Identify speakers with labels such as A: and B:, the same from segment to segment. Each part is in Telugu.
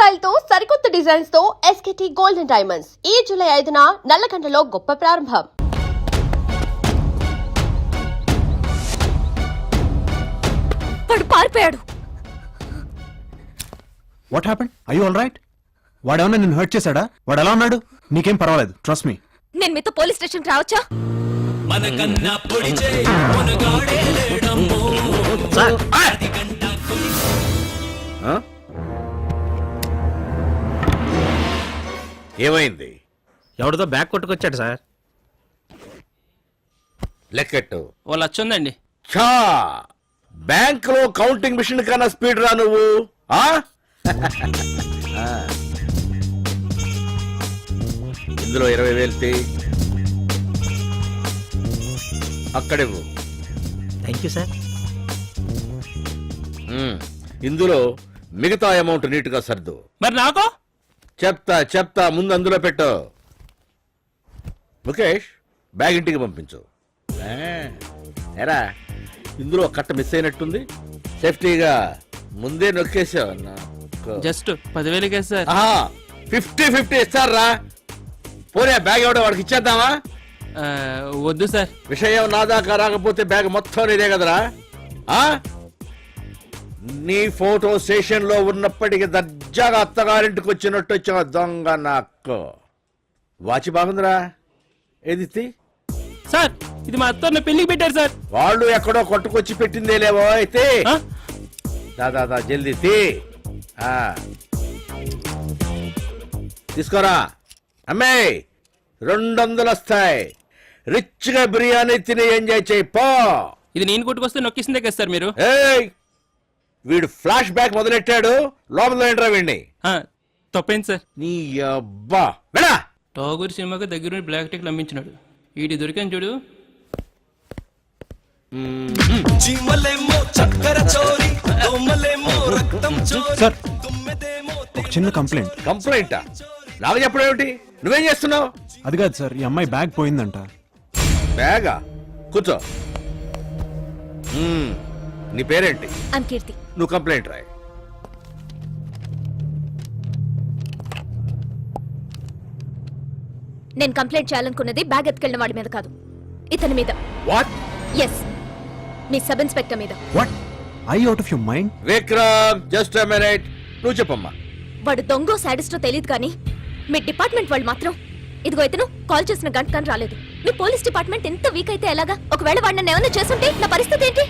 A: స్టైల్ తో సరికొత్త డిజైన్స్ తో ఎస్కేటీ గోల్డెన్ డైమండ్స్ ఈ జూలై 5న నల్లకండలో గొప్ప ప్రారంభం.
B: వాడు పారిపోయాడు.
C: What happened? Are you all right? వాడేమన్నా నిన్ను హర్ట్ చేశాడా? వాడు ఎలా ఉన్నాడు? నీకేం పర్వాలేదు, ట్రస్ట్ మీ.
B: నేను మీతో పోలీస్ స్టేషన్కి రావచ్చా?
D: ఏమైంది?
E: ఎవరితో బ్యాగ్ కొట్టుకొచ్చాడు సార్.
D: లెక్కెట్టు.
E: ఓ లచ్చ ఉందండి.
D: ఛా, బ్యాంక్ లో కౌంటింగ్ మిషన్ కన్నా స్పీడ్ రా నువ్వు. ఇందులో 20,000 తీ. అక్కడివ్వు.
E: Thank you sir.
D: ఇందులో మిగతా అమౌంట్ నీట్ గా సర్దు.
E: మరి నాకు
D: చెప్తా ముందు అందులో పెట్టు. ముఖేష్, బ్యాగ్ ఇంటికి పంపించు. ఎరా, ఇందులో కట్ట మిస్ అయినట్టుంది. సేఫ్టీగా ముందే నొక్కేసావు.
E: Just 10,000 sir.
D: 50-50 ఇస్తారా? పోనీ బ్యాగ్ ఎవడో వాడికి ఇచ్చేద్దామా?
E: వద్దు సార్.
D: విషయం నా దాకా రాకపోతే బ్యాగ్ మొత్తం నీదే కదరా. నీ ఫోటో స్టేషన్ లో ఉన్నప్పటికీ దర్జాగా అత్తగారింటికి వచ్చినట్టు వచ్చిన దొంగ నాకు. వాచి బాగుందిరా. ఏది
E: సార్? ఇది మా అత్త పెళ్లికి పెట్టారు సార్.
D: వాళ్ళు ఎక్కడో కొట్టుకొచ్చి పెట్టిందే లేవో. అయితే దాదా జల్దీ తీ. తీసుకోరా అమ్మే. 200 వస్తాయి. రిచ్ గా బిర్యానీ తిని ఎంజాయ్ చేయి పో.
E: ఇది నేను కొట్టుకొస్తే నొక్కిసిందే కదా సార్ మీరు.
D: వీడు ఫ్లాష్ బ్యాక్ మొదలెట్టాడు. లోపల ఏంట్రా వీడిని.
E: తప్పేంది సార్?
D: నీ అబ్బా వెళ్ళా.
E: టాగూర్ సినిమాకి దగ్గర బ్లాక్ టికెట్లు అమ్మించినాడు. వీడి దొరికాను చూడు.
C: సార్, ఒక చిన్న కంప్లైంట్.
D: కంప్లైంటా? నాకు చెప్పడం ఏమిటి? నువ్వేం చేస్తున్నావు?
C: అది కాదు సార్, ఈ అమ్మాయి బ్యాగ్ పోయిందంట.
D: బ్యాగా? కూర్చో. నీ పేరేంటి?
B: కీర్తి.
D: నువ్వు కంప్లైంట్ రాయి.
B: నేను కంప్లైంట్ చేయాలనుకున్నది బ్యాగ్ ఎత్తుకెళ్ళిన వాడి మీద కాదు, ఇతని మీద.
D: వాట్?
B: ఎస్, మీ సబ్ ఇన్స్పెక్టర్ మీద.
C: What? Are out of your mind?
D: Vikram, just a minute. నువ్వు చెప్పమ్మా.
B: వాడు దొంగో సాడిస్టో తెలియదు కానీ మీ డిపార్ట్మెంట్ వాళ్ళు మాత్రం ఇదిగో ఇతను కాల్ చేసిన గంట కానీ రాలేదు. మీ పోలీస్ డిపార్ట్మెంట్ ఎంత వీక్ అయితే ఎలాగా? ఒకవేళ వాడు నన్ను ఏమైనా చేస్తుంటే నా పరిస్థితి ఏంటి?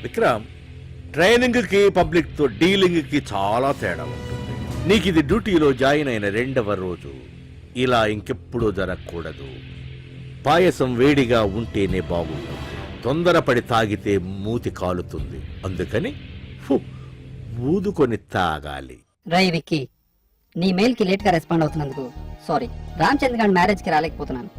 D: విక్రమ్, ట్రైనింగ్ కి పబ్లిక్ తో డీలింగ్ కి చాలా తేడా ఉంటుంది. నీకు ఇది డ్యూటీలో జాయిన్ అయిన 2వ రోజు. ఇలా ఇంకెప్పుడు జరగకూడదు. పాయసం వేడిగా ఉంటేనే బాగుంటుంది. తొందరపడి తాగితే మూతి కాలుతుంది. అందుకని ఊదుకొని తాగాలి.
F: రై విక్కీ, నీ మెయిల్ కి లేట్ గా రెస్పాండ్ అవుతున్నందుకు సారీ. రామచంద్ర గారి మ్యారేజ్ కి రాలేకపోతున్నాను.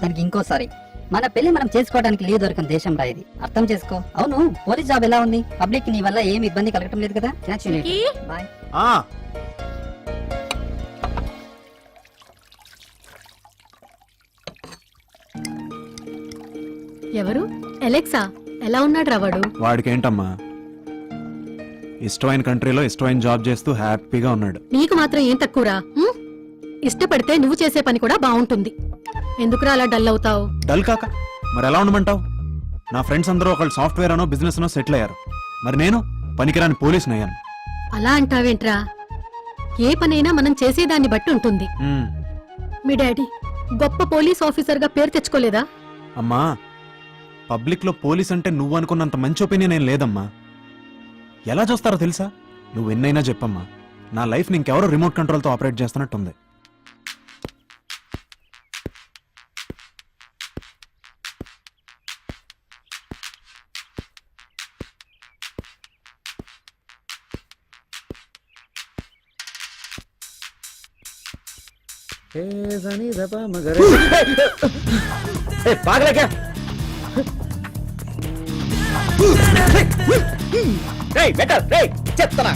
F: దానికి ఇంకోసారి. మన పెళ్లి మనం చేసుకోవడానికి లీవ్ దొరికిన దేశం రా ఇది, అర్థం చేసుకో. అవును, పోలీస్ జాబ్ ఎలా ఉంది? పబ్లిక్ నీ వల్ల ఏమి ఇబ్బంది కలగటం లేదు కదా? బాయ్.
G: ఎవరు? ఎలెక్సా? ఎలా ఉన్నాడు రా వాడు?
C: వాడికేంటమ్మా, ఇష్టమైన కంట్రీలో ఇష్టమైన జాబ్ చేస్తూ హ్యాపీగా ఉన్నాడు.
G: నీకు మాత్రం ఏం తక్కువరా? ఇష్టపడితే నువ్వు చేసే పని కూడా బాగుంటుంది. ఎందుకురా అలా డల్ అవుతావు?
C: డల్ కాక మరి ఎలా ఉండమంటావు? నా ఫ్రెండ్స్ అందరూ ఒకళ్ళు సాఫ్ట్వేర్ అనో బిజినెస్ అనో సెటిల్ అయ్యారు. మరి నేను పనికిరాని పోలీసుని అయ్యాను.
G: అలా అంటావేంట్రా? ఏ పనైనా మనం చేసేదాన్ని బట్టి ఉంటుంది. మీ డాడీ గొప్ప పోలీస్ ఆఫీసర్ గా పేరు తెచ్చుకోలేదా?
C: అమ్మా, పబ్లిక్ లో పోలీస్ అంటే నువ్వు అనుకున్నంత మంచి ఒపీనియన్ ఏం లేదమ్మా. ఎలా చూస్తారో తెలుసా? నువ్వు ఎన్నైనా చెప్పమ్మా, నా లైఫ్ ని ఇంకెవరో రిమోట్ కంట్రోల్ తో ఆపరేట్ చేస్తున్నట్టుంది.
D: చెప్తానా?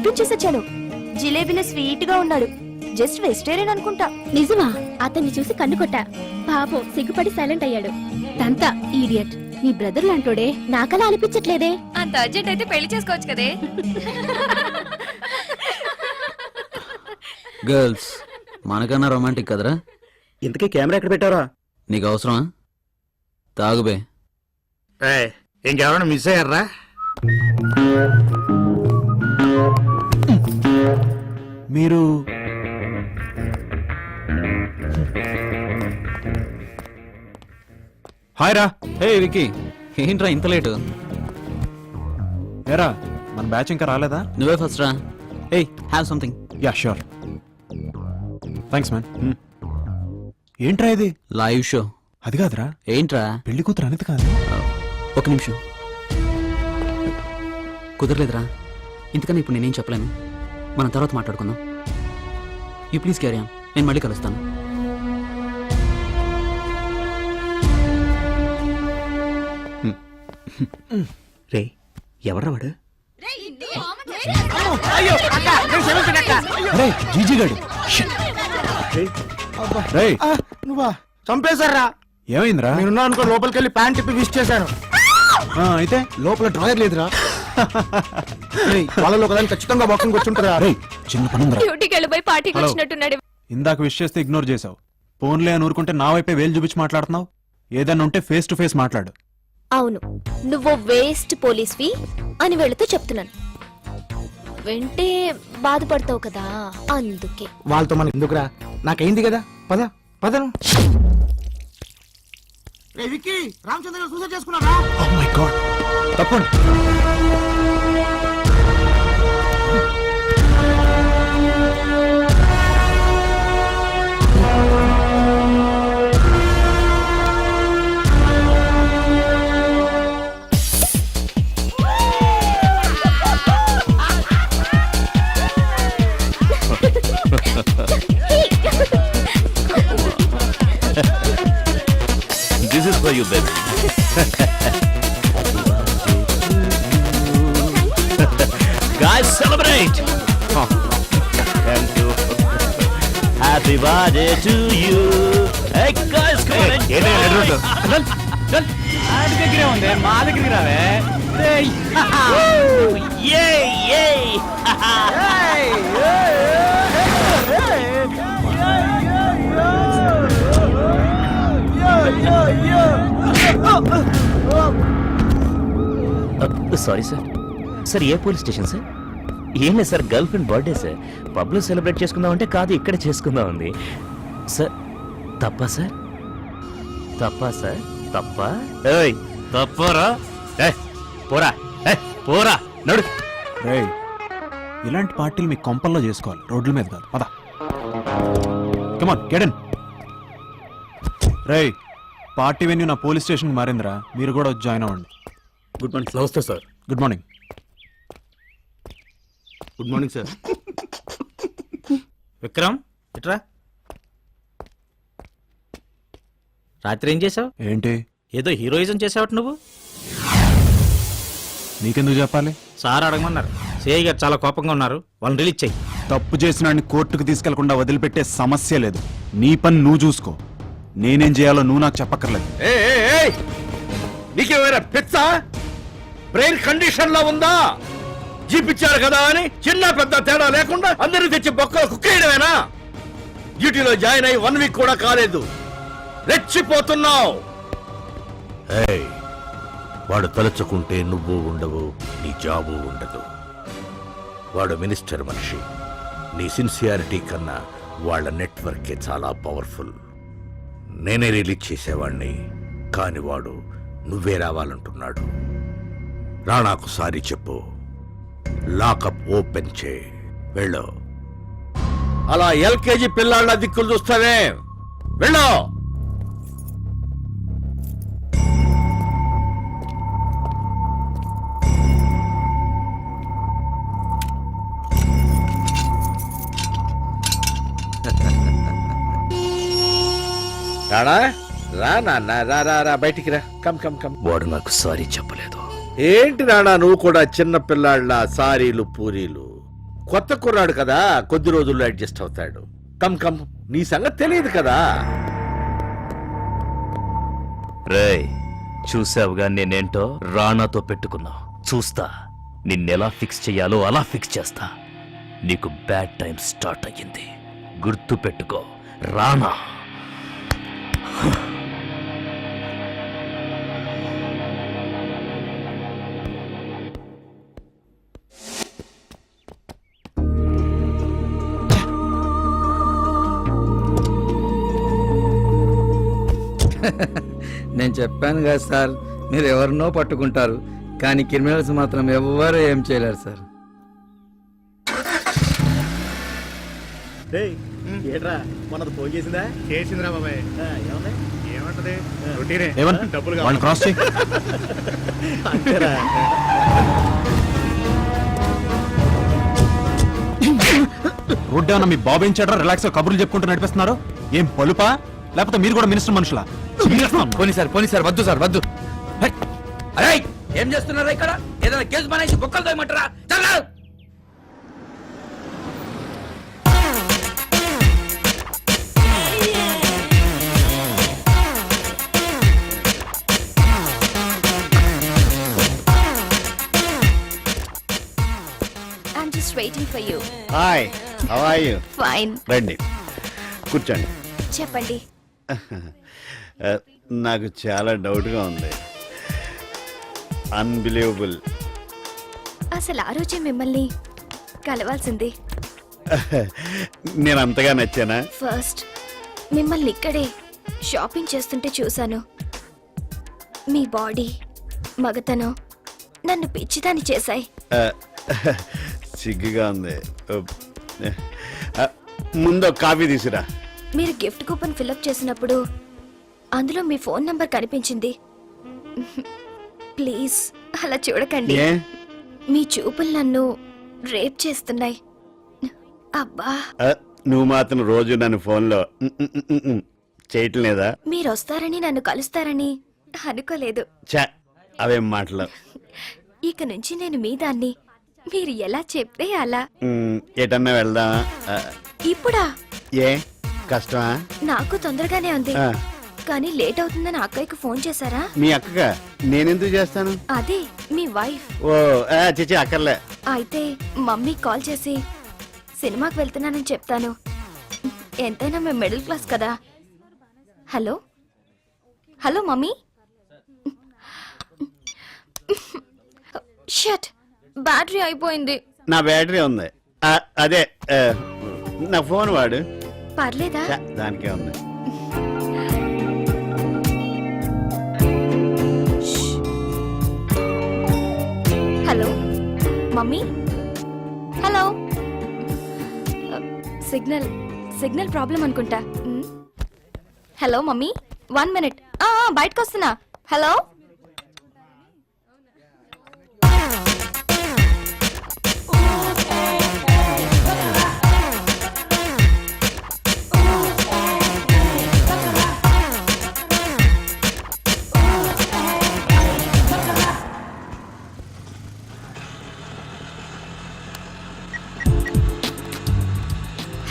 B: తెప్పించేసి వచ్చాను. జిలేబీలో స్వీట్ గా ఉన్నాడు. జస్ట్ వెజిటేరియన్ అనుకుంటా.
G: నిజమా?
B: అతన్ని చూసి కన్ను కొట్టా. పాపం సిగ్గుపడి సైలెంట్ అయ్యాడు.
G: తంతా ఈడియట్. నీ బ్రదర్ లాంటోడే.
B: నాకలా అనిపించట్లేదే. అంత అర్జెంట్ అయితే పెళ్లి చేసుకోవచ్చు కదే.
H: గర్ల్స్ మనకన్నా రొమాంటిక్ కదరా?
I: ఇంతకీ కెమెరా ఎక్కడ పెట్టారా?
H: నీకు అవసరమా? తాగుబే.
I: ఇంకెవరైనా మిస్ అయ్యారా?
C: మీరు హాయ్ రా.
H: హే విక్కీ, ఏంట్రా ఇంత లేటు?
C: ఏరా మన బ్యాచ్ ఇంకా రాలేదా?
H: నువ్వే ఫస్ట్ రా. Hey, have something.
C: Yeah sure. Thanks man. ఏంట్రా ఇది?
H: Live show.
C: అది కాదురా,
H: ఏంట్రా?
C: పెళ్లి కూతురు అనేది కాదు.
H: ఒక నిమిషం. కుదరలేదురా. ఇంతకని ఇప్పుడు నేనేం చెప్పలేను. మనం తర్వాత మాట్లాడుకుందాం. You please carry on. నేను మళ్ళీ కలుస్తాను.
I: రే ఎవడ్రా వాడు?
C: అరే జీజీ గాడు. రేయ్
I: నువ్వా? చంపేశారా?
C: ఏమైందిరా?
I: మీరున్నా అనుకో లోపలికి వెళ్ళి ప్యాంట్ తిప్పి విష్ చేశాను.
C: అయితే
I: లోపల డ్రాయర్ లేదురా. వాళ్ళలో ఒకదాన్ని ఖచ్చితంగా బాక్సింగ్ వచ్చుంటారా?
C: రేయ్ చిన్న పనుందిరా.
B: డ్యూటీకి వెళ్ళిపోయి పార్టీకి
C: హలో.
B: వచ్చినట్టున్నాడు.
C: ఇందాక విష్ చేస్తే ఇగ్నోర్ చేసావు. ఫోన్లే అని ఊరుకుంటే నా వైపే వేలు చూపించి మాట్లాడుతున్నావు. ఏదన్నా ఉంటే ఫేస్ టు ఫేస్ మాట్లాడు.
B: అవును, నువ్వు వేస్ట్ పోలీస్వి అని వెళుతూ చెప్తున్నాను. వెంటే బాధపడతావు కదా, అందుకే.
I: వాళ్ళతో మనకి ఎందుకురా? నాకైంది కదా. పద పదను. విక్కీ, రామచంద్ర సూసైడ్ చేసుకున్నారా?
C: Oh my god. తప్పండి.
D: This is for you, baby. Guys, celebrate! Thank you. Happy birthday to you. Hey, guys, come on.
H: దగ్గరే ఉంది, మా దగ్గరికి రావే.
D: Yay, yay!
J: Sorry sir. Sir ఏ పోలీస్ స్టేషన్ సార్? ఏం లేదు sir, girlfriend birthday sir. పబ్లో సెలబ్రేట్ చేసుకుందాం అంటే కాదు, ఇక్కడ చేసుకుందాం ఉంది సార్. తప్పా సార్? తప్పా సార్? తప్పా? ఏయ్ తప్పరా? పోరా పోరా నడు.
C: రేయ్ ఇలాంటి పార్టీలు మీ కొంపల్లో చేసుకోవాలి, రోడ్ల మీద కాదు. పద. Come on get in. రేయ్ పార్టీ వెన్యూ నా పోలీస్ స్టేషన్ మారిందిరా, మీరు కూడా వచ్చి జాయిన్ అవ్వండి.
I: Good morning. నమస్తే sir.
C: Good morning.
I: Good morning sir. Vikram ఇట్రా. రాత్రి ఏం చేసావు?
C: ఏంటి?
I: ఏదో హీరోయిజం చేసావట నువ్వు.
C: నీకెందుకు చెప్పాలి?
I: సార్ అడగమన్నారు. సిఐ గారు చాలా కోపంగా ఉన్నారు, వాళ్ళని రిలీజ్ చెయ్యి.
C: తప్పు చేసిన కోర్టుకు తీసుకెళ్లకుండా వదిలిపెట్టే సమస్య లేదు. నీ పని నువ్వు చూసుకో. నేనేం చేయాలో నువ్వు నాకు చెప్పక్కర్లేదు.
D: నీకేమైనా పిచ్చా? బ్రెయిన్ కండిషన్ లో ఉందా? జీపిచ్చారు కదా అని చిన్న పెద్ద తేడా లేకుండా అందరిని తెచ్చి బొక్కలు కుక్కేయడమేనా? డ్యూటీలో జాయిన్ అయ్యి 1 వీక్ కూడా కాలేదు, రెచ్చిపోతున్నావు. వాడు తలుచుకుంటే నువ్వు ఉండవు, నీ జాబు ఉండదు. వాడు మినిస్టర్ మనిషి. నీ సిన్సియారిటీ కన్నా వాళ్ళ నెట్వర్కే చాలా పవర్ఫుల్. నేనే రిలీజ్ చేసేవాణ్ణి, కాని వాడు నువ్వే రావాలంటున్నాడు. రాణాకు సారీ చెప్పు, లాకప్ ఓపెన్ చే, వెళ్ళు. అలా ఎల్కేజీ పిల్లాళ్ళ దిక్కులు చూస్తావే, వెళ్ళు. రాణా, రా నాన్న, రా రా రా, బయటికి రా. Come come come.
J: వాడు నాకు సారీ చెప్పలేదు.
D: ఏంటి రాణా నువ్వు కూడా చిన్న పిల్లాళ్ళ సారీలు పూరీలు? కొత్త కుర్రాడు కదా, కొద్ది రోజుల్లో అడ్జస్ట్ అవుతాడు. కమ్ కమ్, నీ సంగతి తెలియదు కదా.
J: రేయ్, చూసావుగా నేనేంటో రానాతో పెట్టుకున్నావు. చూస్తా నిన్నెలా ఫిక్స్ చెయ్యాలో అలా ఫిక్స్ చేస్తా. నీకు బ్యాడ్ టైం స్టార్ట్ అయ్యింది, గుర్తు పెట్టుకో రానా.
K: నేను చెప్పాను కదా సార్, మీరు ఎవరినో పట్టుకుంటారు కానీ క్రిమినల్స్ మాత్రం ఎవ్వరూ ఏం చేయలేరు సార్.
I: ఏట్రా మనది ఫోన్ చేసిందా? చేసిందిరా బాబాయ్. ఏమంటది?
C: వాళ్ళని క్రాస్ చేయి. రోడ్డు ఏమన్నా మీ బాబు ఏం చేయడం రిలాక్స్ గా కబుర్లు చెప్పుకుంటూ నడిపిస్తున్నారు? ఏం పలుపా లేకపోతే మీరు కూడా మినిస్టర్ మనుషులా?
K: పోనీ సార్ వద్దు సార్ వద్దు. అరే ఏం చేస్తున్నారా ఇక్కడ? ఏదైనా కేసు మానేసి బొక్కలు తోయమంటారా? చల్లా.
B: I'm just waiting for you.
D: Hi, how are you?
B: Fine.
D: రండి, కూర్చోండి.
B: చెప్పండి.
D: నాకు చాలా డౌట్గా ఉంది. అన్బిలీవబుల్.
B: అసలు ఆ రోజే మిమ్మల్ని కలవాల్సింది.
D: నేను అంతగా నచ్చానా?
B: ఫస్ట్ మిమ్మల్ని ఇక్కడే షాపింగ్ చేస్తుంటే చూశాను. మీ బాడీ, మగతనం నన్ను పిచ్చిదాన్ని చేశాయి.
D: సిగ్గుగా ఉంది. ముందు కాఫీ తీసురా.
B: మీరు గిఫ్ట్ కూపన్ ఫిల్అప్ చేసినప్పుడు అందులో మీ ఫోన్ నంబర్ కనిపించింది. ప్లీజ్ అలా చూడకండి. మీ చూపులు నన్ను రేప్ చేస్తున్నాయి. అబ్బా,
D: నువ్వు మాత్రం రోజు నన్ను ఫోన్లో చేయటం లేదా?
B: మీరు వస్తారని నన్ను కలుస్తారని అనుకోలేదు.
D: చా, అవేం మాటలు.
B: ఇక నుంచి నేను మీ దాన్ని. మీరు ఎలా చెప్తే అలా.
D: ఎటన్నా వెళ్దామా?
B: ఇప్పుడా?
D: ఏ కష్టమా?
B: నాకు తొందరగానే ఉంది, కానీ లేట్ అవుతుందని అక్కయ్యకు ఫోన్ చేశారా?
D: మీ అక్కగా నేనెందుకు చేస్తాను?
B: అదే మీ వైఫ్.
D: ఓ చిచి, అక్కర్లే.
B: అయితే మమ్మీ కాల్ చేసి సినిమాకి వెళ్తున్నానని చెప్తాను. ఎంతైనా మేము మిడిల్ క్లాస్ కదా. Hello hello mummy. Shut, battery అయిపోయింది.
D: నా బ్యాటరీ ఉంది. అదే నా ఫోన్ వాడు.
B: పర్లేదా?
D: చా, దానికే ఉంది.
B: Hello mummy. Hello. Signal problem అనుకుంటా. Hello mummy, 1 minute. బయటకు వస్తున్నా. Hello.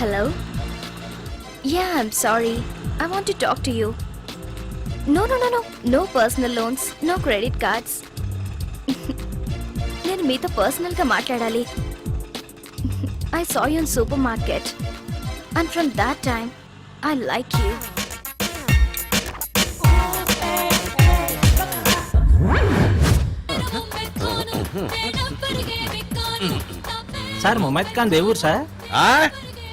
B: Hello? Yeah, I'm sorry. I want to talk to you. No. No personal loans, no credit cards. నేను మీతో పర్సనల్గా మాట్లాడాలి. I saw you in supermarket. And from that time, I like you.
I: Sir Mumaith Khan Devur sir.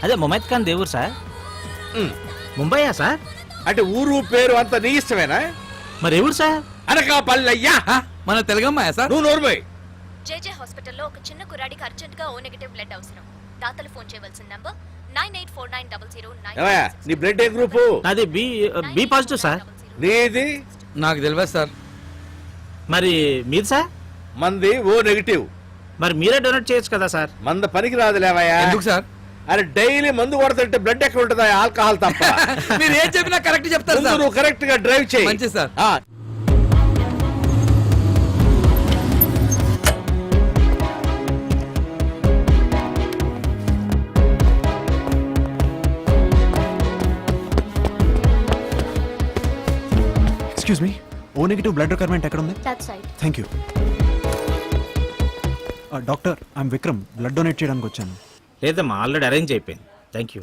I: అదే ముమైత్ ఖాన్ దేవుర్ సార్. ముంబైయా సార్?
D: అంటే ఊరు పేరు అంత నీ ఇష్టమేనా?
I: మరి ఎవరు సార్?
D: అనకాపల్లయ్యా.
K: మన తెలుగమ్మాయా సార్?
D: నువ్వు నోరుమోయ్.
B: జేజే హాస్పిటల్లో ఒక చిన్న కుర్రాడికి అర్జెంట్ గా O నెగటివ్ బ్లడ్ అవసరం. దాతలు ఫోన్ చేయవలసిన నంబర్ 98490009.
D: ఏమయ్యా, నీ బ్లడ్ ఏ గ్రూపు?
I: నాది బి పాజిటివ్ సార్.
D: నీది?
K: నాకు తెలియదు సార్.
I: మరి మీది సార్?
D: మంది O నెగటివ్.
I: మరి మీరే డొనేట్ చేయొచ్చు కదా సార్.
D: మంద పనికి రాదు లేవయ్యా.
K: ఎందుకు సార్?
D: అరే డైలీ మందు కొడుతుంటే బ్లడ్ ఎక్కడ ఉంటుందా? ఆల్కహాల్ తప్ప.
K: మీరు ఏం చెప్పినా కరెక్ట్ చెప్తారు సార్.
D: నువ్వు కరెక్ట్ గా డ్రైవ్ చేయి.
K: మంచిది sir.
C: Excuse me, O negative blood requirement ఎక్కడ ఉంది?
B: That side.
C: Thank you. Doctor, I'm Vikram, blood donate చేయడానికి వచ్చాను.
I: లేదమ్మా, ఆల్రెడీ అరేంజ్ అయిపోయింది. Thank you,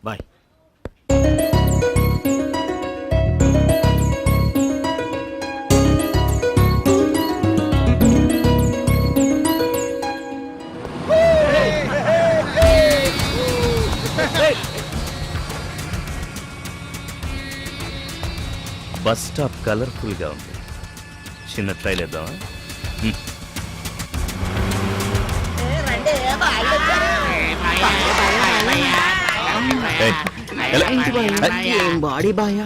I: bye.
J: Bus stop colourful గా ఉంది. చిన్న ట్రైల్ వేద్దామా? ఏయ్, ఎలా?
K: బాడీ బాయా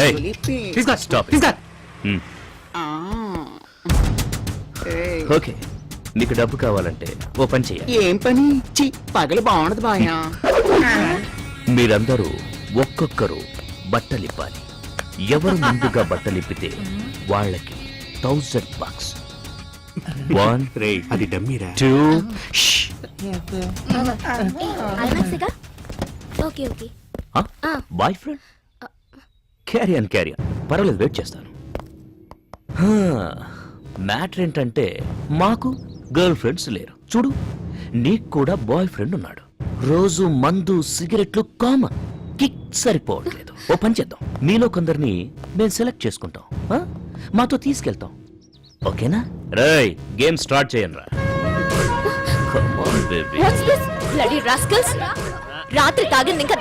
J: ఏయ్, స్టాప్. ఓకే, నీకు డబ్బు కావాలంటే ఓ పని చెయ్యాలి.
K: ఏం పని? పగలు బాగుండదు బాయా.
J: మీరందరూ ఒక్కొక్కరు బట్టలిప్పాలి. ఎవరు ముందుగా బట్టలిప్పితే వాళ్ళకి $1000. 1
C: అది డమ్మీరా.
J: 2
B: ఐమాక్స్గా? Okay okay.
J: Boyfriend, carry on. పర్వాలేదు, వెయిట్ చేస్తాను. మ్యాటర్ ఏంటంటే మాకు గర్ల్ ఫ్రెండ్స్ లేరు. చూడు, నీకు కూడా బాయ్ ఫ్రెండ్ ఉన్నాడు. రోజు మందు సిగరెట్లు కామన్, కిక్ సరిపోవట్లేదు. ఓ పని చేద్దాం, మీలో కొందరిని మేము సెలెక్ట్ చేసుకుంటాం, మాతో తీసుకెళ్తాం. ఓకేనా? రేయ్, గేమ్ స్టార్ట్ చేయండి రా.
B: What's this bloody rascals? రాత్రి తాగింది ఇంకా